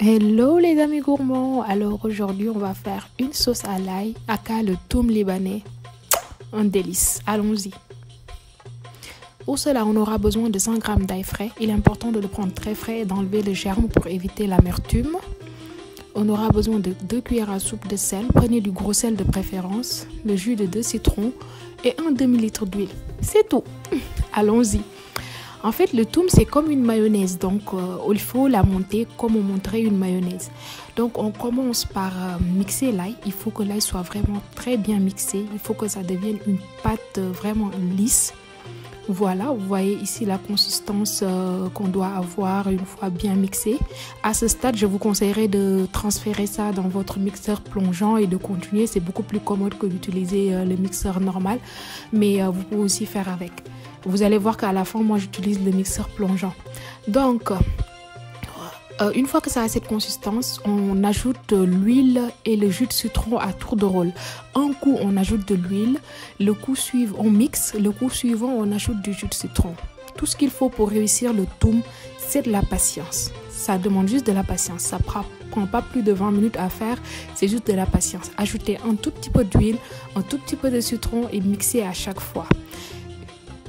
Hello les amis gourmands, alors aujourd'hui on va faire une sauce à l'ail, aka le toum libanais, un délice, allons-y. Pour cela on aura besoin de 100 g d'ail frais, il est important de le prendre très frais et d'enlever les germes pour éviter l'amertume. On aura besoin de 2 cuillères à soupe de sel, prenez du gros sel de préférence, le jus de 2 citrons et un demi-litre d'huile, c'est tout, allons-y. En fait, le toum, c'est comme une mayonnaise. Donc, il faut la monter comme on monterait une mayonnaise. Donc, on commence par mixer l'ail. Il faut que l'ail soit vraiment très bien mixé. Il faut que ça devienne une pâte vraiment lisse. Voilà, vous voyez ici la consistance qu'on doit avoir une fois bien mixé. À ce stade, je vous conseillerais de transférer ça dans votre mixeur plongeant et de continuer. C'est beaucoup plus commode que d'utiliser le mixeur normal. Mais vous pouvez aussi faire avec. Vous allez voir qu'à la fin, moi, j'utilise le mixeur plongeant. Donc, une fois que ça a cette consistance, on ajoute l'huile et le jus de citron à tour de rôle. Un coup, on ajoute de l'huile. Le coup suivant, on mixe. Le coup suivant, on ajoute du jus de citron. Tout ce qu'il faut pour réussir le toum, c'est de la patience. Ça demande juste de la patience. Ça prend pas plus de 20 minutes à faire. C'est juste de la patience. Ajoutez un tout petit peu d'huile, un tout petit peu de citron et mixez à chaque fois.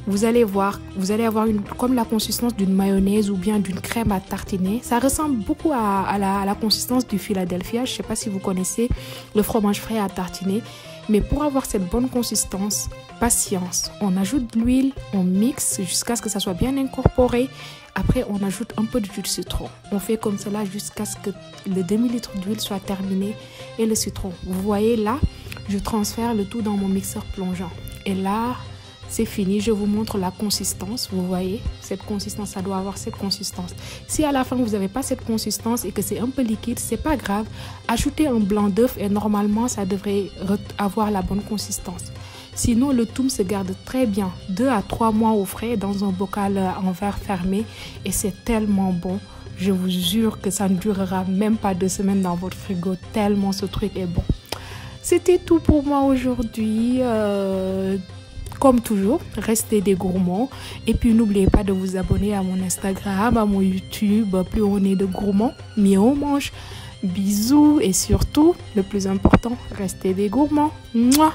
Vous allez voir, vous allez avoir comme la consistance d'une mayonnaise ou bien d'une crème à tartiner. Ça ressemble beaucoup à la consistance du Philadelphia. Je ne sais pas si vous connaissez le fromage frais à tartiner. Mais pour avoir cette bonne consistance, patience. On ajoute de l'huile, on mixe jusqu'à ce que ça soit bien incorporé. Après, on ajoute un peu de jus de citron. On fait comme cela jusqu'à ce que le demi-litre d'huile soit terminé et le citron. Vous voyez là, je transfère le tout dans mon mixeur plongeant. Et là, c'est fini, je vous montre la consistance, vous voyez, cette consistance, ça doit avoir cette consistance. Si à la fin vous n'avez pas cette consistance et que c'est un peu liquide, c'est pas grave, ajoutez un blanc d'œuf et normalement ça devrait avoir la bonne consistance. Sinon le toum se garde très bien, 2 à 3 mois au frais dans un bocal en verre fermé et c'est tellement bon. Je vous jure que ça ne durera même pas 2 semaines dans votre frigo tellement ce truc est bon. C'était tout pour moi aujourd'hui. Comme toujours, restez des gourmands. Et puis, n'oubliez pas de vous abonner à mon Instagram, à mon YouTube. Plus on est de gourmands, mieux on mange. Bisous et surtout, le plus important, restez des gourmands. Mouah.